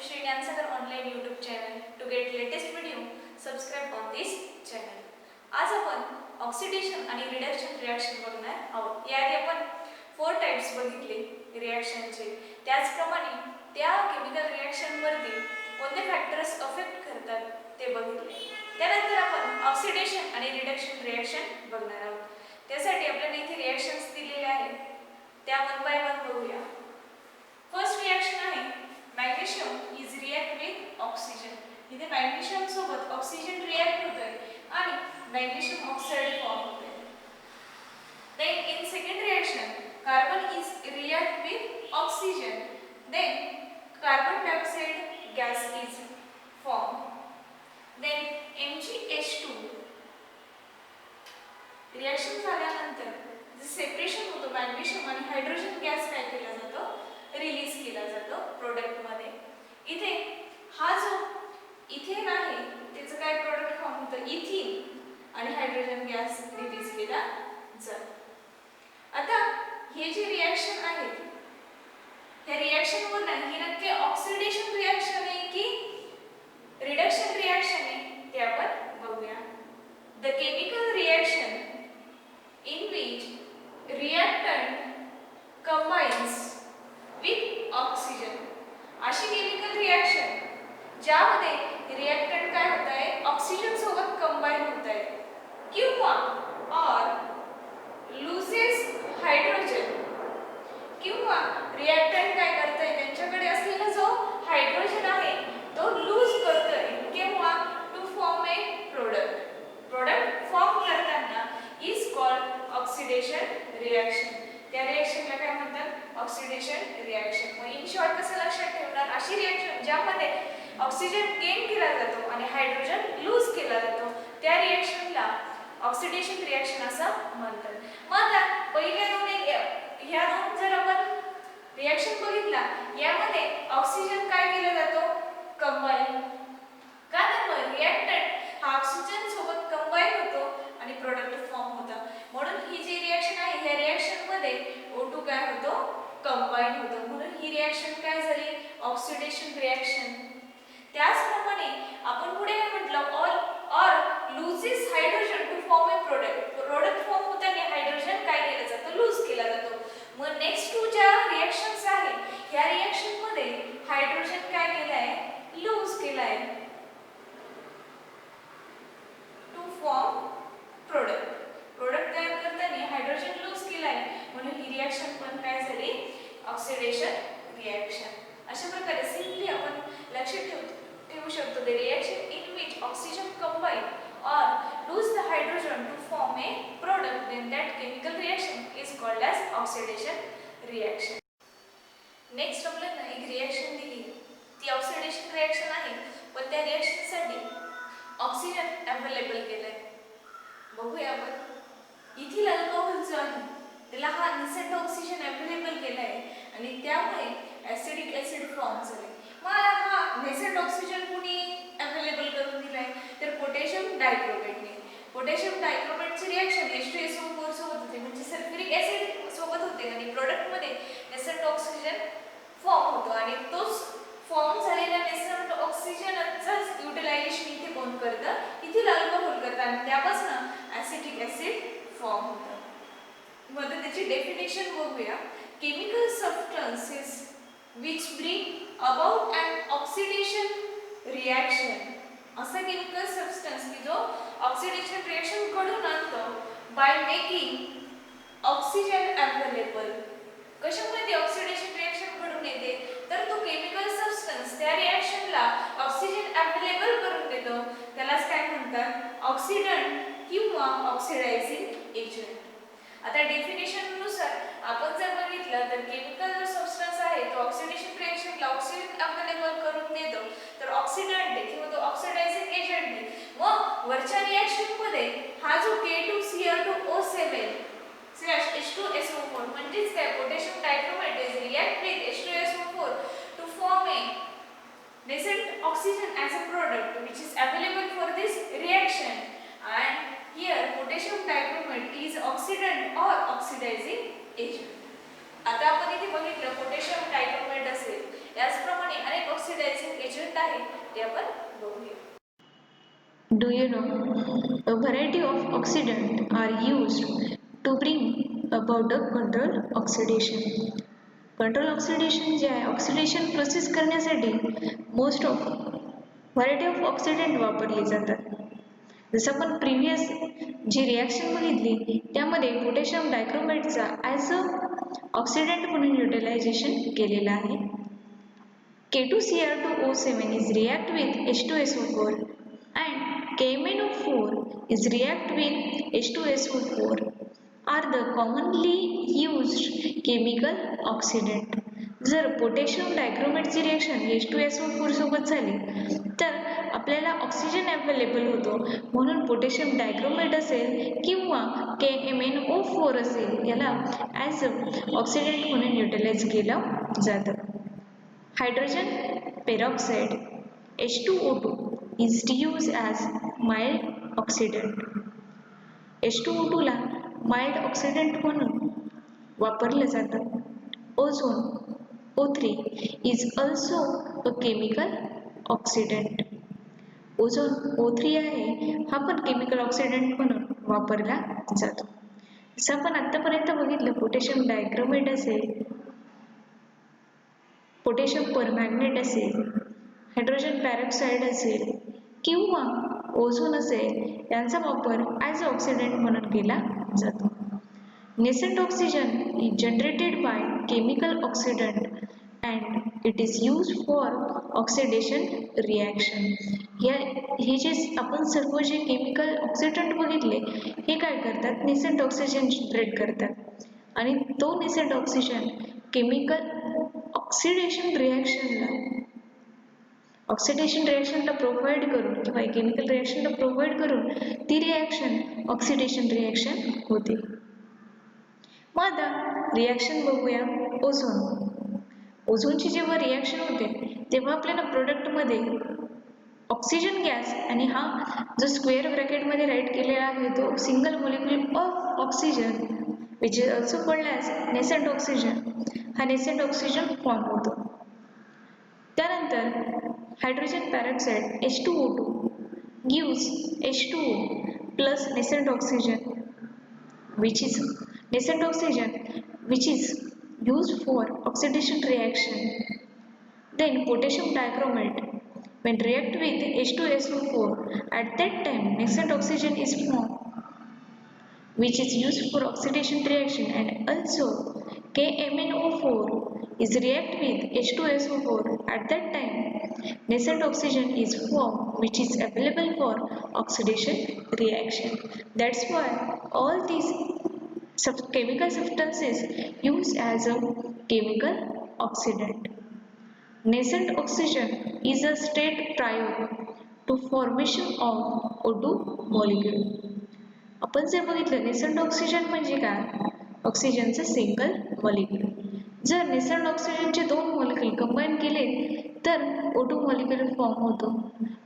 Shri Gyansagar online YouTube channel. To get latest video, subscribe on this channel. आज आपण oxidation आणि reduction reaction बघणार आहोत. याआधी आपण 4 टाइप्स बघितले रिएक्शनचे. त्याचप्रमाणे त्या केमिकल रिएक्शन वरती कोणते फॅक्टर्स अफेक्ट करतात ते बघितले. त्यानंतर आपण ऑक्सिडेशन आणि रिडक्शन रिएक्शन बघणार आहोत. त्यासाठी आपल्याला इथे रिएक्शन्स दिलेले आहेत. त्या वन बाय वन बघूया. फर्स्ट रिएक्शन आहे magnesium is react with oxygen. इथे मॅग्नेशियम सोबत ऑक्सिजन रिएक्ट होतोय आणि मॅग्नेशियम ऑक्साइड फॉर्म होतोय. Then in second reaction carbon is react with oxygen. Then carbon dioxide gas is form. Then MgH2 reaction झाल्यानंतर जे separation होतं magnesium आणि hydrogen gas काय केला जातो, रिलीज केला जातो प्रोडक्ट मध्ये. इथे हा जो इथेन आहे त्याचं काय प्रोडक्ट फॉर्म होतं, इथिन आणि हायड्रोजन गॅस रिलीज केला जातो. आता हे जे रिएक्शन आहेत त्या रिएक्शन वर ही नक्की ऑक्सिडेशन रिएक्शन आहे की रिडक्शन रिएक्शन आहे ते आपण बघूया. The chemical reaction in which reactant combines with oxygen. अशी केमिकल रिएक्शन ज्यामध्ये रिएक्टंट काय होत आहे, ऑक्सिजन सोबत कंबाइन होत आहे किंवा और लुजेस हायड्रोजन किंवा रिएक्टंट काय करतंय त्यांच्याकडे असलेला जो हायड्रोजन आहे तो लूज करतोय किंवा to form a product. Product form करताना इज कॉल्ड ऑक्सिडेशन रिएक्शन. त्या रिएक्शनला काय म्हणतात, ऑक्सिडेशन रिएक्शन. मग इन शॉर्ट कसं लक्षात ठेवणार, अशी रिएक्शन ज्यामध्ये ऑक्सिजन गेन केला जातो आणि हायड्रोजन लूज केला जातो त्या रिएक्शनला ऑक्सिडेशन रिएक्शन असं म्हणतात. मग आता पहिल्या ह्या दोन जर आपण रिएक्शन बघितला यामध्ये ऑक्सिजन काय केला जातो, कंबाइन. का तर रिएक्टंट हा ऑक्सिजन सोबत कंबाइन होतो आणि प्रोडक्ट फॉर्म होता. म्हणून ही जी रिएक्शन आहे ह्या रिएक्शन मध्ये O2 काय होतो, कंबाइन होतो. म्हणून ही रिएक्शन काय झाली, ऑक्सिडेशन रिएक्शन. त्याचप्रमाणे आपण पुढे काय म्हटलं, और loses hydrogen to form a product. Product form होताना हायड्रोजन काय केलं जातं, लूज केला जातो. मग नेक्स्ट टू ज्या रिएक्शन्स आहेत ह्या रिएक्शन मध्ये हायड्रोजन काय केलाय, लूज केलाय टू फॉर्म प्रोडक्ट. प्रोडक्ट तयार करताना हायड्रोजन लूज केलाय म्हणून ही रिएक्शन पण काय झाली, ऑक्सिडेशन रिएक्शन. अशा प्रकारे सिंपली आपण लक्षात ठेवू शकतो the reaction in which oxygen combine or lose the hydrogen to form a product, then that chemical reaction is called as oxidation reaction. Next आपल्याला एक रिएक्शन दिली ती ऑक्सिडेशन रिएक्शन आहे, पण त्या रिएक्शन साठी ऑक्सिजन अवेलेबल केलाय. बघूया आपण. इथिल अल्कोहोल जो आहे त्याला हा निसेंट ऑक्सिजन अवेलेबल केलाय आणि त्यामुळे ऍसिडिक ऍसिड फॉर्म झाले. मग हा निसेंट ऑक्सिजन कुणी अवेलेबल करून दिलाय, तर पोटॅशियम डायक्रोमेटने. पोटॅशियम डायक्रोमेटची रिएक्शन H2SO4 सोबत होते म्हणजे सल्फ्युरिक ऍसिड सोबत होते आणि प्रोडक्ट मध्ये निसेंट ऑक्सिजन फॉर्म होतो आणि तोच फॉर्म झालेल्या निसेंट ऑक्सिजनचा युटिलायझेशन इथे कोण करतं, इथिल अल्कोहोल करतं आणि त्यापासून ऍसिटिक ऍसिड फॉर्म होतं. मग त्याची डेफिनेशन बघूया. Chemical substances which bring about an oxidation reaction. असा केमिकल सबस्टन्स की जो ऑक्सिडेशन रिएक्शन घडवून आणतो बाय मेकिंग ऑक्सिजन अवेलेबल. कशामुळे ऑक्सिडेशन रिएक्शन घडून येते, तर तो केमिकल सबस्टन्स त्या रिएक्शनला ऑक्सिजन अवेलेबल करून देतो. त्यालाच काय म्हणतात, ऑक्सिडंट किंवा ऑक्सिडायझिंग एजंट. आता डेफिनेशन नुसार आपण जर बघितलं तर केमिकल जो सबस्टन्स आहे तो ऑक्सिडेशन रिएक्शनला ऑक्सिजन अवेलेबल करून देतो तर ऑक्सिडंट आहे किंवा तो ऑक्सिडायझिंग एजंट आहे. मग वरच्या रिएक्शन मध्ये हा जो K2Cl2O7 H2SO4 म्हणजेच काय, potassium dichromate is react with H2SO4 to form a nascent oxygen as a product which is available for this reaction, and here potassium dichromate is oxidant or oxidizing agent. आता आपण इथे बघितलं potassium dichromate असेल याचप्रमाणे अनेक oxidizing agent आहेत ते आपण बघूया. Do you know a variety of oxidants are used to bring about the control oxidation? Control oxidation जे आहे ऑक्सिडेशन प्रोसेस करण्यासाठी most of variety of oxidant वापरले जातात. जसं आपण प्रिव्हियस जी रिॲक्शन बघितली त्यामध्ये पोटॅशियम डायक्रोमेटचा ॲज अ ऑक्सिडेंट म्हणून युटिलायझेशन केलेलं आहे. K2Cr2O7 is react with H2SO4 and KMnO4 is react with H2SO4 are the commonly used chemical oxidant. जर पोटॅशियम डायक्रोमेटची रिॲक्शन H2SO4 सोबत झाली तर आपल्याला ऑक्सिजन अवेलेबल होतो, म्हणून पोटॅशियम डायक्रोमेट असेल किंवा KMnO4 असेल याला ॲज अ ऑक्सिडंट म्हणून युटिलाइज केलं जातं. Hydrogen peroxide H2O2 is used as mild oxidant. H2O2 ला mild oxidant म्हणून वापरलं जातं. Ozone O3 is also a chemical oxidant. Ozone O3 आहे हा पण केमिकल ऑक्सिडंट म्हणून वापरला जातो. जसं आपण आतापर्यंत बघितलं पोटॅशियम डायक्रोमेट असेल, पोटॅशियम परमॅंगनेट असेल, हायड्रोजन पॅरॉक्साईड असेल किंवा ओझोन असेल यांचा वापर ॲज अ ऑक्सिडंट म्हणून केला जातो. Nascent oxygen is generated by chemical oxidant and it is used for oxidation reaction. हे जे आपण सर्व जे केमिकल ऑक्सिडंट बघितले हे काय करतात, नेसेंट ऑक्सिजन जनरेट करतात आणि तो नेसेंट ऑक्सिजन केमिकल ऑक्सिडेशन रिॲक्शनला प्रोव्हाइड करून किंवा केमिकल रिॲक्शनला प्रोव्हाइड करून ती रिॲक्शन ऑक्सिडेशन रिॲक्शन होते. मग आता रिॲक्शन बघूया. ओझोनची जेव्हा रिॲक्शन होते तेव्हा आपल्याला प्रोडक्टमध्ये ऑक्सिजन गॅस आणि हा जो स्क्वेअर ब्रॅकेटमध्ये राईट केलेला आहे तो single molecule of oxygen which is also called as nascent oxygen, हा नेसेंट ऑक्सिजन फॉर्म होतो. त्यानंतर hydrogen peroxide H2O2 gives H2O plus nascent oxygen which is used for oxidation reaction. Then potassium dichromate when react with H2SO4 at that time nascent oxygen is formed which is used for oxidation reaction, and also KMnO4 is react with H2SO4 at that time nascent oxygen is formed which is available for oxidation reaction. That's why all these chemical substances used as a chemical oxidant. Nascent oxygen is a state prior to formation of O2 molecule. आपण जे बघितलं nascent oxygen म्हणजे काय, ऑक्सिजनचं single molecule. जर nascent ऑक्सिजनचे दोन molecule combine केले तर O2 मॉलिक्यूल फॉर्म होतो.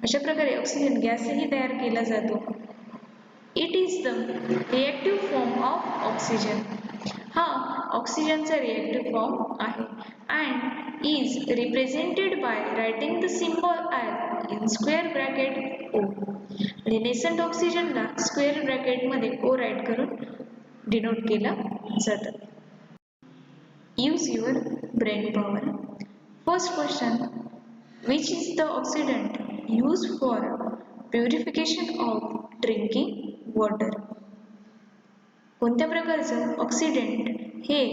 अशा प्रकारे ऑक्सिजन गॅसही तयार केला जातो. It is the reactive form of oxygen. हा ऑक्सिजनचा रिएक्टिव्ह फॉर्म आहे and is represented by writing the symbol as in square bracket O. आणि नेसेंट ऑक्सिजनला स्क्वेअर ब्रॅकेटमध्ये O राईट करून डिनोट केलं जातं. Use your brain power. First question, which is the oxidant use for purification of drinking water. कोणत्या प्रकारचं oxidant हे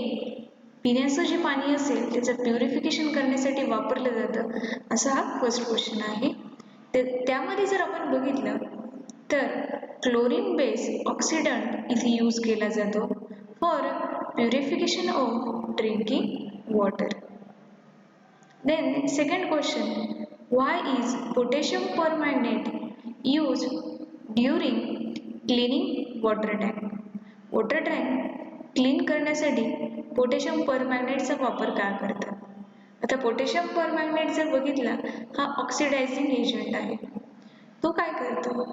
पिण्याचं जे पाणी असेल त्याचं प्युरिफिकेशन करण्यासाठी वापरलं जातं, असा हा फर्स्ट क्वेश्चन आहे. त्यामध्ये जर आपण बघितलं तर क्लोरीन बेस ऑक्सिडंट इथे यूज केला जातो for purification of drinking water. Then second question, why is potassium permanganate use during cleaning water tank. Water tank clean करण्यासाठी पोटॅशियम परमॅंगनेटचा वापर का करतात. आता पोटॅशियम परमॅंगनेट जर बघितला हा ऑक्सिडायझिंग एजंट आहे. तो काय करतो,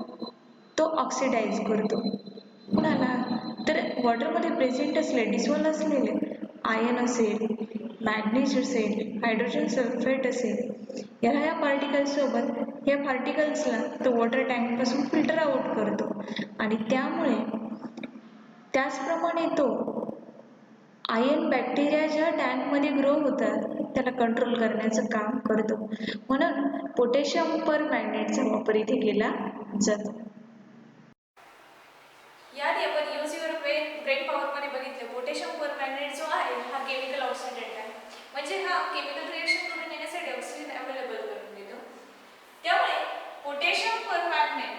तो ऑक्सिडाइज करतो. कुणाला तर वॉटरमध्ये प्रेझेंट असले डिसॉल्व असलेले आयन असेल मॅग्नीज असेल, हायड्रोजन सल्फेट असेल, ह्या पार्टिकल्ससोबत या पार्टिकल्सला तो वॉटर टँकपासून फिल्टर आउट करतो आणि त्यामुळे त्याचप्रमाणे तो आयन बॅक्टेरिया ज्या टँकमध्ये ग्रो होतात त्याला कंट्रोल करण्याचं काम करतो. म्हणून पोटॅशियम परमॅंगनेटचा वापर इथे केला जातो. याआधी आपण यूज युअर ब्रेन पॉवरमध्ये बघितलं पोटॅशियम परमॅंगनेट जो आहे हा केमिकल ऑक्सिडंट आहे, म्हणजे हा केमिकल रिएक्शन करून येण्यासाठी ऑक्सिजन अवेलेबल करून देतो. त्यामुळे potassium permanganate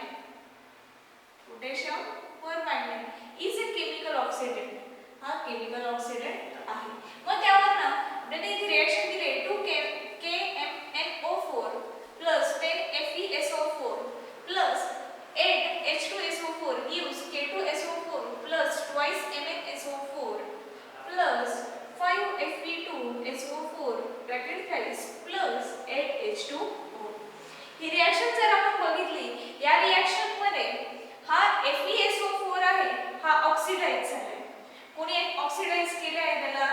is a chemical oxidant, हा केमिकल ऑक्सिडंट आहे. मग त्यावरनं आपल्याला इथे रिएक्शन दिले 2KMnO4 plus 10FeSO4 plus 8H2SO4 gives K2SO4 plus twice MnSO4 plus 5Fe2SO4 bracket twice plus 8H2O. ही रिएक्शन जर आपण बघितली, या रिएक्शन मध्ये हा FeSO4 आहे हा ऑक्सिडाइज झालाय. कोणी एक ऑक्सिडाइज केले आहे त्याला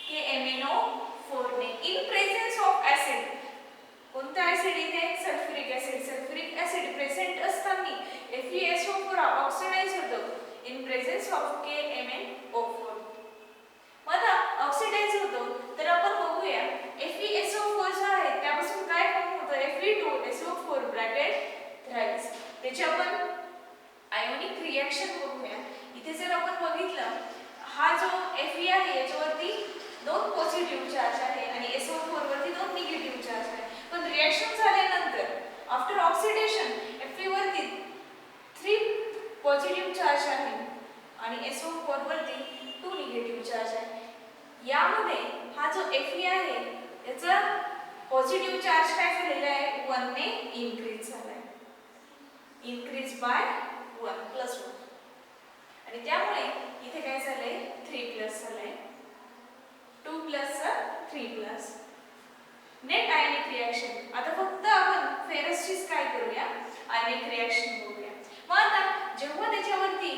KMnO4 ने इन प्रेझेन्स ऑफ ऍसिड. कोणता ऍसिड इथे? Sulphuric acid. Sulphuric acid present असताना FeSO4 ऑक्सिडाइज होतो इन प्रेझेन्स ऑफ KMnO4. मग ऑक्सिडाइज होतो तर आपण बघूया FeSO4 जो आहे त्यापासून काय फॉर्म होतं? Fe2SO4 bracket rise. त्याची आपण आयोनिक रिएक्शन बघूया. इथे जर आपण बघितलं हा जो Fe आहे याच्यावरती 2 पॉझिटिव्ह चार्ज आहे आणि SO4 वरती 2 निगेटिव्ह चार्ज आहे. पण रिएक्शन झाल्यानंतर आफ्टर ऑक्सिडेशन Fe वरती 3 पॉझिटिव्ह चार्ज आहे आणि SO4 वरती 2 निगेटिव्ह चार्ज आहे. यामध्ये हा जो Fe आहे याचा पॉझिटिव्ह चार्ज काय झालेला आहे? 1 ने इन्क्रीज झाला आहे. इन्क्रीज बाय 1 प्लस 1 आणि त्यामुळे इथे काय झालंय? 3 प्लस झालंय. 2 प्लस 3 प्लस. नेट आयनिक रिएक्शन. आता फक्त आपण फेरसचीच काय करूया? आयनिक रिएक्शन बघूया. मग आता जेव्हा त्याच्यावरती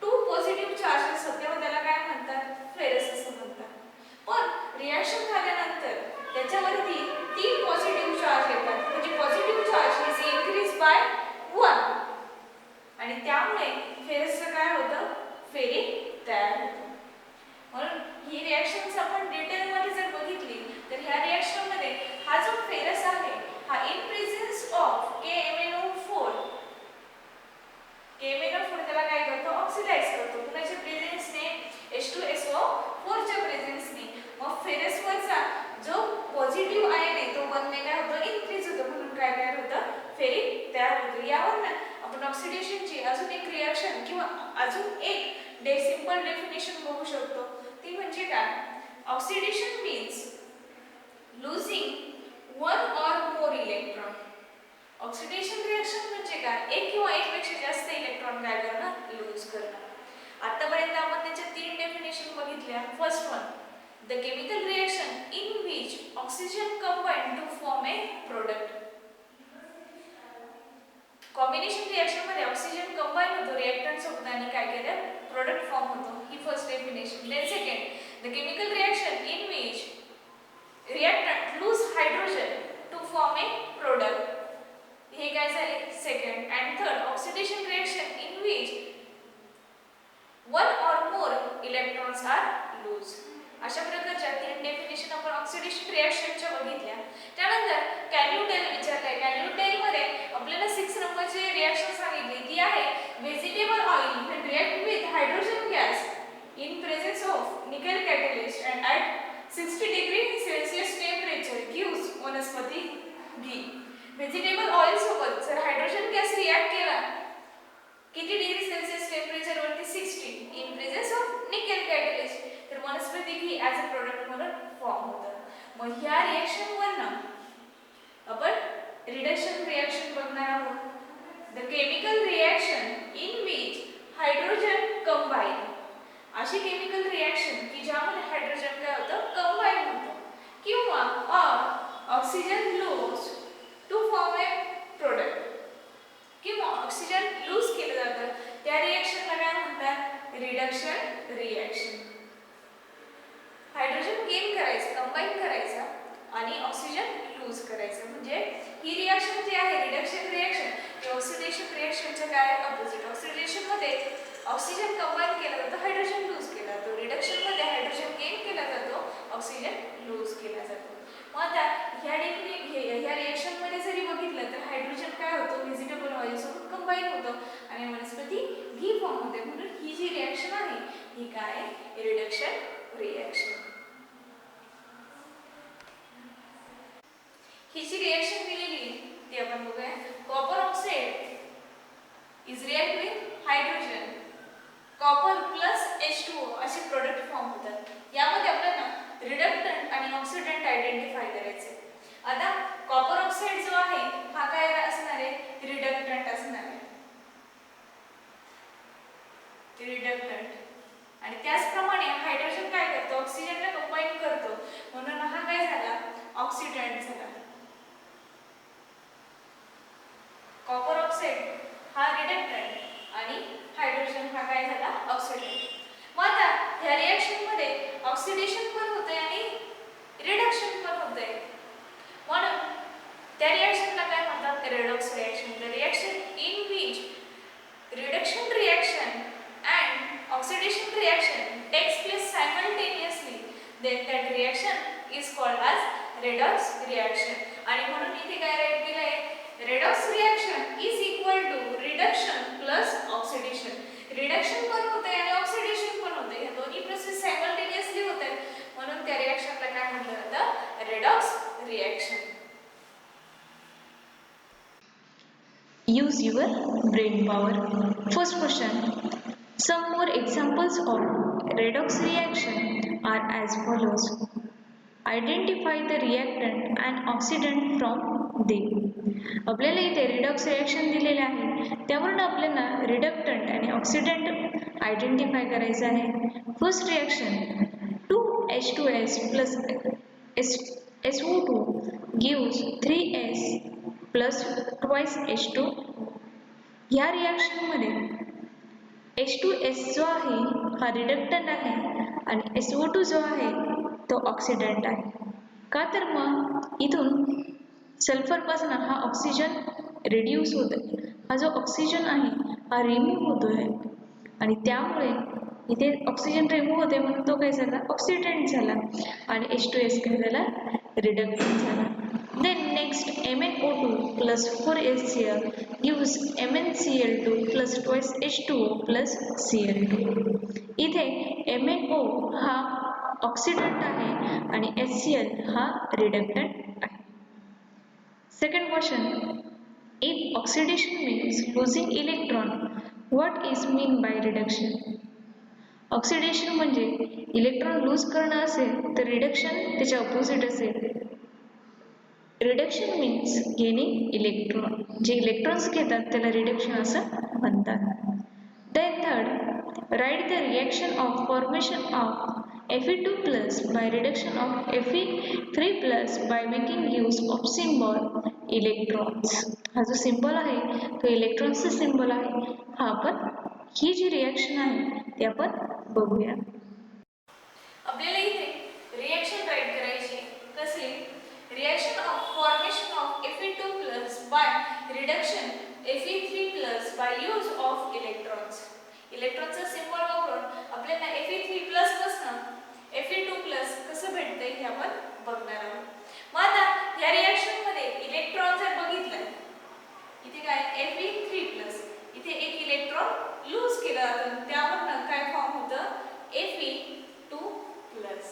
2 पॉझिटिव्ह चार्ज असतात तेव्हा त्याला काय म्हणतात? फेरस असं म्हणतात. पण रिएक्शन झाल्यानंतर त्याच्यावरती 3 पॉझिटिव्ह चार्ज येतात, म्हणजे positive charge is increase by 1 आणि त्यामुळे फेरसचं काय होतं? फेरिक तयार होतं. म्हणून ही रिएक्शन्स आपण डिटेलमध्ये जर बघितली तर ह्या रिएक्शनमध्ये हा जो फेरस आहे हा इन प्रेझेन्स ऑफ KMnO4 त्याला काय करतो? ऑक्सिडाइज करतो. कुणाच्या प्रेझेन्सने? H2SO4 च्या प्रेझेन्सने. मग फेरसवरचा जो पॉझिटिव्ह आयन आहे तो 1 ने काय होतं? इन्क्रीज होतो. म्हणून काय तयार होतं? फेरिक तयार होतं. यावरून आपण ऑक्सिडेशनची अजून एक रिएक्शन किंवा अजून एक सिंपल डेफिनेशन बघू शकतो. ती म्हणजे काय? Oxidation means losing 1 or more electron. Oxidation reaction म्हणजे काय? एक किंवा एकपेक्षा जास्त इलेक्ट्रॉन काय करणं? लूज करणं. आतापर्यंत आपण त्याच्या 3 डेफिनेशन बघितल्या. First one, the chemical reaction in which oxygen combine to form a product. Combination reaction मध्ये ऑक्सिजन कंबाईन होतो रिएक्टंट सोबत आणि काय केलं? प्रोडक्ट फॉर्म होतो. ही first definition. Then second, the chemical reaction in which reactant lose hydrogen to form a product. हे काय झाले? Second. And third, oxidation reaction in which 1 or more electrons are lose. अशा प्रकारच्या 3 डेफिनेशन आपण oxidation रिएक्शनच्या बघितल्या. त्यानंतर कॅन यू टेल विचारलंय. Can you tell मध्ये आपल्याला 6 नंबरची रिएक्शन सांगितली. ती आहे vegetable oil when react with hydrogen gas in presence of nickel catalyst and at 60 degree celsius temperature gives vanaspati ghee. Vegetable oil सोबत जर हायड्रोजन गॅस रिएक्ट केला किती डिग्री सेल्सिअस टेम्परेचर वरती? 60 in presence of nickel catalyst तर वनस्पती घी as a product म्हणून form होतं. मग ह्या रिएक्शनवरनं आपण रिडक्शन रिएक्शन बघणार आहोत. The chemical reaction in which hydrogen combine. अशी केमिकल रिएक्शन की ज्यामध्ये हायड्रोजन काय होतं? कंबाईन होतं किंवा oxygen lose to form a product किंवा ऑक्सिजन लूज केलं जातं त्या रिएक्शनला काय म्हणतात? Reduction reaction. हायड्रोजन गेन करायचं, कंबाईन करायचं आणि ऑक्सिजन लूज करायचं. म्हणजे ही रिॲक्शन जी आहे रिडक्शन रिॲक्शन ही ऑक्सिडेशन रिॲक्शनच्या काय ऑपोजिट. ऑक्सिडेशनमध्ये ऑक्सिजन कंबाईन केला जातो, हायड्रोजन लूज केला जातो. रिडक्शनमध्ये हायड्रोजन गेन केला जातो, ऑक्सिजन लूज केला जातो. मग आता ह्या रिॲक्शनमध्ये जरी बघितलं तर हायड्रोजन काय होतं व्हेजिटेबल ऑइलसोबत कंबाईन होतं आणि वनस्पती घी फॉर्म होते. म्हणून ही जी रिॲक्शन आहे ही काय रिडक्शन रिॲक्शन. ही जी रिॲक्शन दिलेली ती आपण बघूया. Copper oxide is react with hydrogen, copper plus H2O असे प्रोडक्ट फॉर्म होतात. यामध्ये आपल्याला रिडक्टंट आणि ऑक्सिडंट आयडेंटिफाय करायचे. आता कॉपर ऑक्साईड जो आहे हा काय असणार आहे रिडक्टंट असणार आहे, रिडक्टंट. आणि त्याचप्रमाणे हायड्रोजन काय करतो ऑक्सिजनला कंबाईन करतो, म्हणून हा काय झाला ऑक्सिडंट झाला. कॉपर ऑक्साईड हा रिडक्टंट आणि हायड्रोजन हा काय झाला ऑक्सिडंट. मग आता ह्या रिॲक्शन मध्ये ऑक्सिडेशन पण होते आणि रिडक्शन पण होते. म्हणून त्या रिॲक्शनला काय म्हणतात redox reaction. The reaction in which reduction reaction and oxidation reaction takes place simultaneously then that reaction is called as redox reaction. आणि म्हणून इथे काय राईट दिलं आहे redox reaction is equal to reduction plus oxidation. Reduction पण होते आणि oxidation पण होते, हे दोन्ही प्रोसेस सायमल्टेनियसली होते. म्हणून त्या रिॲक्शनला काय म्हटलं जातं redox reaction. Use your brain power. First question. Some more examples of redox reaction are as follows. Identify the reactant and oxidant from them. आपल्याला इथे रिडॉक्स रिॲक्शन दिलेले आहे, त्यावरून आपल्याला रिडक्टंट आणि ऑक्सिडंट आयडेंटिफाय करायचं आहे. First reaction 2H2S plus SO2 gives 3S plus twice H2. या रिॲक्शन मध्ये H2S जो आहे हा रिडक्टंट आहे आणि SO2 जो आहे तो ऑक्सिडंट आहे. का तर मग इथून सल्फर पासून हा ऑक्सिजन रिड्यूस होतोय, हा जो ऑक्सिजन आहे हा रिमूव्ह होतोय आणि त्यामुळे इथे ऑक्सिजन रिमूव्ह होते म्हणून तो काय झाला ऑक्सिडंट झाला आणि H2S काय झाला रिडक्टंट झाला. Then next MnO2 plus 4HCl gives MnCl2 plus twice H2O plus Cl2. इथे MnO हा ऑक्सिडंट आहे आणि HCl हा रिडक्टंट आहे. Second question. If oxidation means losing electron, what is mean by reduction? Oxidation म्हणजे इलेक्ट्रॉन लूज करणं असेल तर रिडक्शन त्याच्या ऑपोजिट असेल. रिडक्शन मीन्स गेनिंग इलेक्ट्रॉन, जे इलेक्ट्रॉन्स घेतात त्याला रिडक्शन असं म्हणतात. Then third, write the reaction of formation of Fe2 plus by reduction of Fe3 plus by making use of symbol electrons. हा जो सिंबल आहे तो इलेक्ट्रॉन्सचा सिंबल आहे. हा आपण ही जी रिॲक्शन आहे ती आपण बघूया. आपल्याला इथे रिॲक्शन राईट करायची कसली reaction of formation of Fe2 plus by reduction Fe3 plus by use of electrons. इलेक्ट्रॉनचा सिंबल वापरून आपल्याला Fe3 plus पासून Fe2 plus कसं भेटतंय हे आपण बघणार आहोत. मग आता या रिॲक्शन मध्ये इलेक्ट्रॉन जर बघितलं इथे काय Fe3 plus इथे एक इलेक्ट्रॉन लूज केला जातो, त्यावरून काय फॉर्म होतं Fe2 plus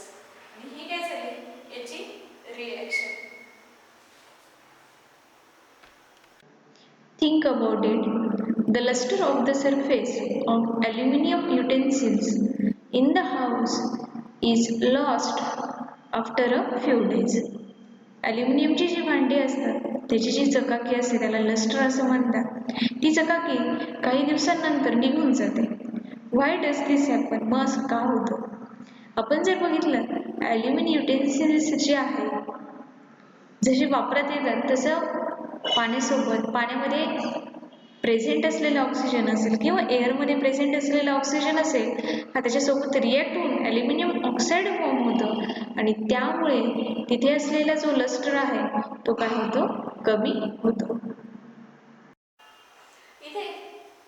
आणि ही काय झाली याची reaction. Think about it. The luster of the surface of aluminum utensils in the house is lost after a few days. ॲल्युमिनियमची जी भांडी असतात त्याची जी चकाकी असते त्याला लस्टर असं म्हणतात. ती चकाकी काही दिवसांनंतर निघून जाते. Why does this happen? मग असं का होतं? आपण जर बघितलं ॲल्युमिनियम युटेन्सिल्स जे आहे जसे वापरात येतात तसं पाण्यामध्ये प्रेझेंट असलेला ऑक्सिजन असेल किंवा एअरमध्ये प्रेझेंट असलेला ऑक्सिजन असेल हा त्याच्यासोबत रिॲक्ट होऊन ॲल्युमिनियम ऑक्साईड फॉर्म होतं आणि त्यामुळे तिथे असलेला जो लस्टर आहे तो काय होतो कमी होतो. इथे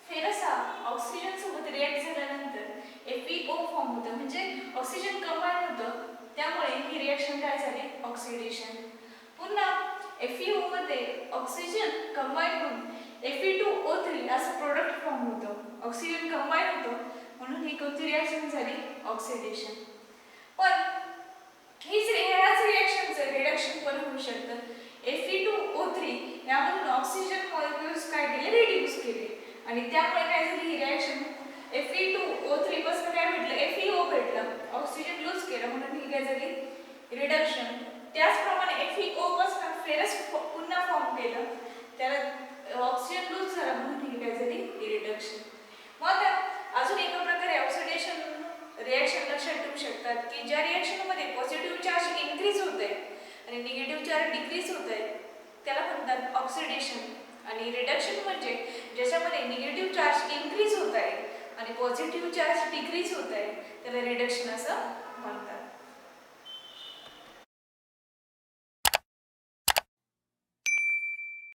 फेरस हा ऑक्सिजन सोबत रिॲक्ट झाल्यानंतर FeO फॉर्म होतं, म्हणजे ऑक्सिजन कंबाईन होतं, त्यामुळे ही रिॲक्शन काय झाली ऑक्सिडेशन. पुन्हा FeO मध्ये ऑक्सिजन कंबाईन होऊन Fe2O3 असं प्रोडक्ट फॉर्म होतं. ऑक्सिजन कंबाईन होतं म्हणून ही कोणती रिॲक्शन झाली ऑक्सिडेशन. पण ह्याच रिॲक्शनचं रिडक्शन पण होऊ शकतं. Fe2O3 यामधून ऑक्सिजन मॉलिक्युल्स काय केले रिड्यूस केले आणि त्यामुळे काय झाली ही रिॲक्शन Fe2O3 पासून काय भेटलं FeO भेटलं, ऑक्सिजन लूज केलं म्हणून ही काय झाली रिडक्शन. त्याचप्रमाणे FeO पासून फेरस पुन्हा फॉर्म केलं, त्याला ऑक्सिजन लूज झाला म्हणून ही काय झाली रिडक्शन. मग आता अजून एका प्रकारे ऑक्सिडेशन रिॲक्शन लक्षात ठेवू शकतात की ज्या रिॲक्शनमध्ये पॉझिटिव्ह चार्ज इन्क्रीज होत आहे आणि निगेटिव्ह चार्ज डिक्रीज होत आहे त्याला म्हणतात ऑक्सिडेशन. आणि रिडक्शन म्हणजे ज्याच्यामध्ये निगेटिव्ह चार्ज इन्क्रीज होत आहे आणि पॉझिटिव्ह चार्ज डिक्रीज होत आहे त्याला रिडक्शन असं म्हणतात.